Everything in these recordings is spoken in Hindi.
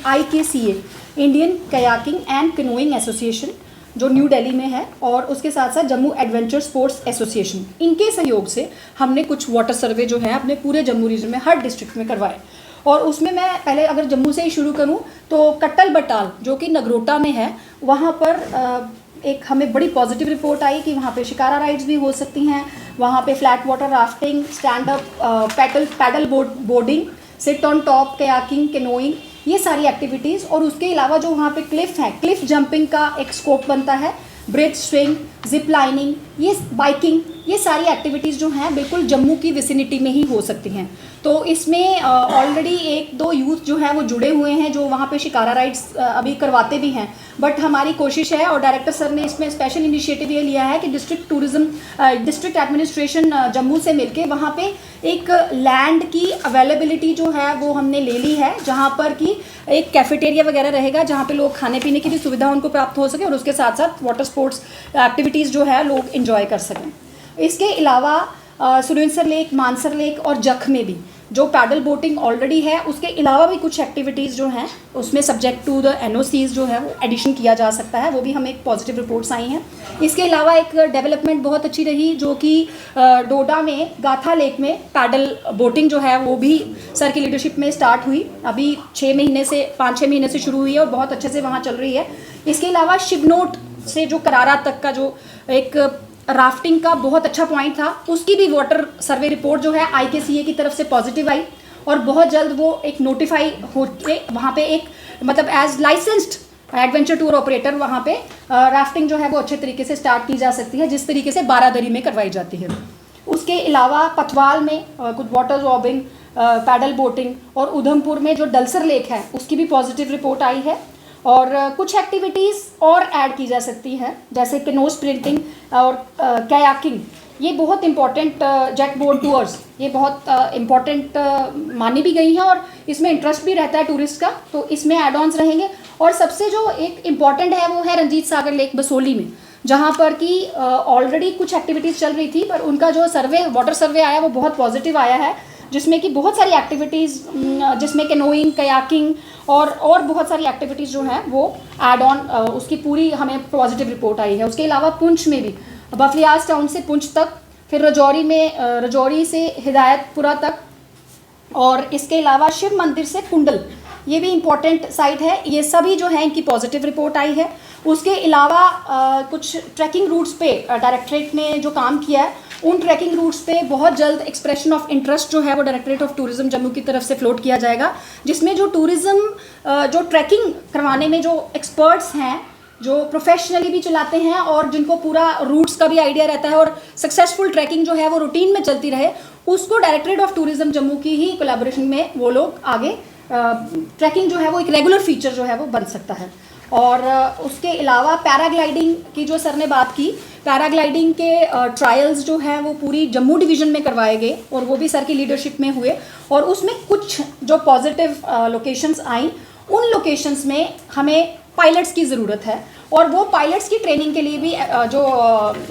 IKCA, Indian kayaking and canoeing association, जो न्यू दिल्ली में है, और उसके साथ साथ जम्मू एडवेंचर स्पोर्ट्स एसोसिएशन, इनके सहयोग से हमने कुछ वाटर सर्वे जो है अपने पूरे जम्मू रीजन में हर डिस्ट्रिक्ट में करवाए। और उसमें मैं पहले अगर जम्मू से ही शुरू करूं तो कट्टल बटाल जो कि नगरोटा में है, वहाँ पर एक हमें बड़ी पॉजिटिव रिपोर्ट आई कि वहाँ पे शिकारा राइड्स भी हो सकती हैं, वहाँ पे flat water rafting, stand up paddle boarding, sit on top kayaking, canoeing, ये सारी एक्टिविटीज़। और उसके अलावा जो वहाँ पे क्लिफ है, क्लिफ जंपिंग का एक स्कोप बनता है, ब्रिज स्विंग, जिप लाइनिंग, ये बाइकिंग, ये सारी एक्टिविटीज़ जो हैं बिल्कुल जम्मू की विसिनिटी में ही हो सकती हैं। तो इसमें ऑलरेडी 1-2 यूथ जो हैं वो जुड़े हुए हैं जो वहाँ पे शिकारा राइड्स अभी करवाते भी हैं। बट हमारी कोशिश है और डायरेक्टर सर ने इसमें स्पेशल इनिशिएटिव ये लिया है कि डिस्ट्रिक्ट एडमिनिस्ट्रेशन जम्मू से मिलके वहाँ पे एक लैंड की अवेलेबिलिटी जो है वो हमने ले ली है, जहाँ पर कि एक कैफेटेरिया वगैरह रहेगा जहाँ पे लोग खाने पीने की भी सुविधा उनको प्राप्त हो सके और उसके साथ साथ वाटर स्पोर्ट्स एक्टिविटीज़ जो है लोग इन्जॉय कर सकें। इसके अलावा सुरेंद्र लेक, मानसर लेक और जख में भी जो पैडल बोटिंग ऑलरेडी है, उसके अलावा भी कुछ एक्टिविटीज़ जो हैं उसमें सब्जेक्ट टू द NOCs जो है वो एडिशन किया जा सकता है, वो भी हमें एक पॉजिटिव रिपोर्ट्स आई हैं। इसके अलावा एक डेवलपमेंट बहुत अच्छी रही जो कि डोडा में गाथा लेक में पैडल बोटिंग जो है वो भी सर की लीडरशिप में स्टार्ट हुई, अभी 5-6 महीने से शुरू हुई है और बहुत अच्छे से वहाँ चल रही है। इसके अलावा शिवनोट से जो करारा तक का जो एक राफ्टिंग का बहुत अच्छा पॉइंट था, उसकी भी वाटर सर्वे रिपोर्ट जो है IKCA की तरफ से पॉजिटिव आई और बहुत जल्द वो एक नोटिफाई होके वहाँ पे एक मतलब as licensed adventure tour operator वहाँ पे राफ्टिंग जो है वो अच्छे तरीके से स्टार्ट की जा सकती है, जिस तरीके से बारादरी में करवाई जाती है। उसके अलावा पथवाल में कुछ वाटर जॉबिंग, पैडल बोटिंग, और उधमपुर में जो डलसर लेक है उसकी भी पॉजिटिव रिपोर्ट आई है। और कुछ एक्टिविटीज़ और ऐड की जा सकती हैं जैसे कैनो स्प्रिंटिंग और कयाकिंग, ये बहुत इंपॉर्टेंट जेट बोट टूर्स, ये बहुत इंपॉर्टेंट मानी भी गई हैं और इसमें इंटरेस्ट भी रहता है टूरिस्ट का, तो इसमें एड ऑन्स रहेंगे। और सबसे जो एक इम्पॉर्टेंट है वो है रंजीत सागर लेक बसोली में, जहाँ पर कि ऑलरेडी कुछ एक्टिविटीज़ चल रही थी पर उनका जो सर्वे वाटर सर्वे आया वो बहुत पॉजिटिव आया है, जिसमें कि बहुत सारी एक्टिविटीज़ जिसमें कैनोइंग, कयाकिंग और बहुत सारी एक्टिविटीज़ जो हैं वो ऐड ऑन उसकी पूरी हमें पॉजिटिव रिपोर्ट आई है। उसके अलावा पुंछ में भी बफलियाज टाउन से पुंछ तक, फिर रजौरी से हिदायतपुरा तक, और इसके अलावा शिव मंदिर से कुंडल, ये भी इम्पॉर्टेंट साइट है, ये सभी जो है इनकी पॉजिटिव रिपोर्ट आई है। उसके अलावा कुछ ट्रैकिंग रूट्स पे डायरेक्टरेट ने जो काम किया है, उन ट्रैकिंग रूट्स पे बहुत जल्द एक्सप्रेशन ऑफ इंटरेस्ट जो है वो डायरेक्टरेट ऑफ टूरिज्म जम्मू की तरफ से फ्लोट किया जाएगा, जिसमें जो टूरिज्म जो ट्रैकिंग करवाने में जो एक्सपर्ट्स हैं, जो प्रोफेशनली भी चलाते हैं और जिनको पूरा रूट्स का भी आइडिया रहता है और सक्सेसफुल ट्रैकिंग जो है वो रूटीन में चलती रहे, उसको डायरेक्टरेट ऑफ टूरिज्म जम्मू की ही कोलैबोरेशन में वो लोग आगे ट्रैकिंग जो है वो एक रेगुलर फीचर जो है वो बन सकता है। और उसके अलावा पैराग्लाइडिंग की जो सर ने बात की, पैराग्लाइडिंग के ट्रायल्स जो हैं वो पूरी जम्मू डिवीज़न में करवाए गए और वो भी सर की लीडरशिप में हुए, और उसमें कुछ जो पॉजिटिव लोकेशंस आई, उन लोकेशंस में हमें पायलट्स की ज़रूरत है और वो पायलट्स की ट्रेनिंग के लिए भी जो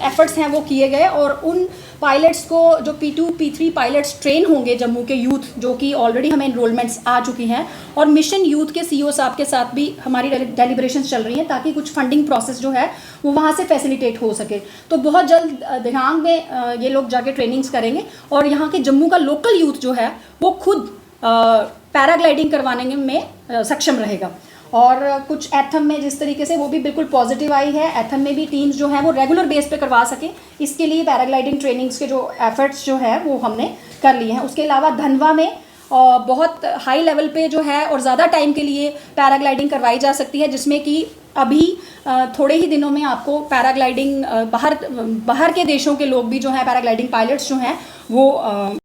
एफर्ट्स हैं वो किए गए, और उन पायलट्स को जो P2 P3 पायलट्स ट्रेन होंगे जम्मू के यूथ, जो कि ऑलरेडी हमें इनरोलमेंट्स आ चुकी हैं, और मिशन यूथ के CEO साहब के साथ भी हमारी डेलिब्रेशंस चल रही हैं ताकि कुछ फंडिंग प्रोसेस जो है वो वहाँ से फैसिलिटेट हो सके। तो बहुत जल्द दिहांग में ये लोग जाके ट्रेनिंग्स करेंगे और यहाँ के जम्मू का लोकल यूथ जो है वो खुद पैराग्लाइडिंग करवाने में सक्षम रहेगा। और कुछ एथम में जिस तरीके से वो भी बिल्कुल पॉजिटिव आई है, एथम में भी टीम्स जो हैं वो रेगुलर बेस पे करवा सकें, इसके लिए पैराग्लाइडिंग ट्रेनिंग्स के जो एफर्ट्स जो है वो हमने कर लिए हैं। उसके अलावा धनवा में बहुत हाई लेवल पे जो है और ज़्यादा टाइम के लिए पैराग्लाइडिंग करवाई जा सकती है, जिसमें कि अभी थोड़े ही दिनों में आपको पैराग्लाइडिंग बाहर के देशों के लोग भी जो हैं पैराग्लाइडिंग पायलट्स जो हैं वो